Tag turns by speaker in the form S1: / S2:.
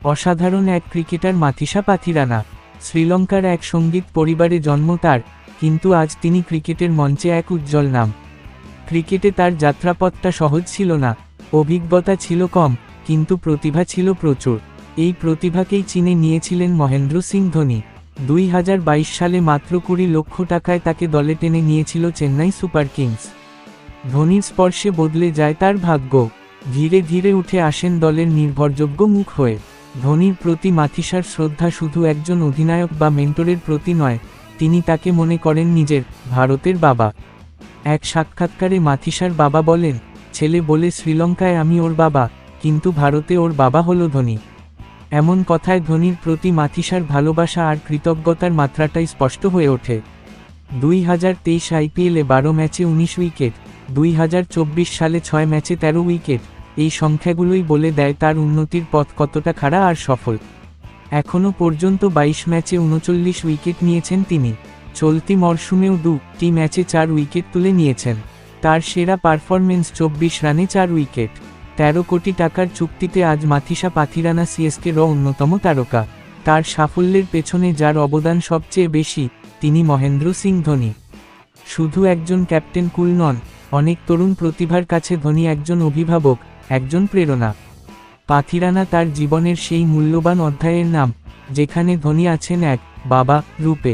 S1: অসাধারণ এক ক্রিকেটার মাথিসা পাথিরানা। শ্রীলঙ্কার এক সঙ্গীত পরিবারে জন্ম তার, কিন্তু আজ তিনি ক্রিকেটের মঞ্চে এক উজ্জ্বল নাম। ক্রিকেটে তার যাত্রাপথটা সহজ ছিল না, অভিজ্ঞতা ছিল কম, কিন্তু প্রতিভা ছিল প্রচুর। এই প্রতিভাকেই চিনে নিয়েছিলেন মহেন্দ্র সিং ধোনি। 2022 সালে মাত্র 20 লক্ষ টাকায় তাকে দলে টেনে নিয়েছিল চেন্নাই সুপার কিংস। ধোনির স্পর্শে বদলে যায় তার ভাগ্য। ধীরে ধীরে উঠে আসেন দলের নির্ভরযোগ্য মুখ হয়ে। ধোনির প্রতি মাথিসার শ্রদ্ধা শুধু একজন অধিনায়ক বা মেন্টরের প্রতি নয়, তিনি তাকে মনে করেন নিজের, ভারতের বাবা। এক সাক্ষাৎকারে মাথিসার বাবা বলেন, ছেলে বলে শ্রীলঙ্কায় আমি ওর বাবা, কিন্তু ভারতে ওর বাবা হলো ধোনি। এমন কথায় ধোনির প্রতি মাথিসার ভালোবাসা আর কৃতজ্ঞতার মাত্রাটাই স্পষ্ট হয়ে ওঠে। 2023 আইপিএলে 12 ম্যাচে 19 উইকেট, 2024 সালে 6 ম্যাচে 13 উইকেট, এই সংখ্যাগুলোই বলে দেয় তার উন্নতির পথ কতটা খাড়া আর সফল। এখনও পর্যন্ত 22 ম্যাচে 39 উইকেট নিয়েছেন তিনি। চলতি মরশুমেও 2টি ম্যাচে 4 উইকেট তুলে নিয়েছেন। তার সেরা পারফরমেন্স 24 রানে 4 উইকেট। 13 কোটি টাকার চুক্তিতে আজ মাথিসা পাথিরানা সিএসকের অন্যতম তারকা। তার সাফল্যের পেছনে যার অবদান সবচেয়ে বেশি, তিনি মহেন্দ্র সিং ধোনি। শুধু একজন ক্যাপ্টেন কুল নন, অনেক তরুণ প্রতিভার কাছে ধোনি একজন অভিভাবক, একজন প্রেরণা। পাথিরানা তার জীবনের সেই মূল্যবান অধ্যায়ের নাম, যেখানে ধোনি আছেন এক বাবা রূপে।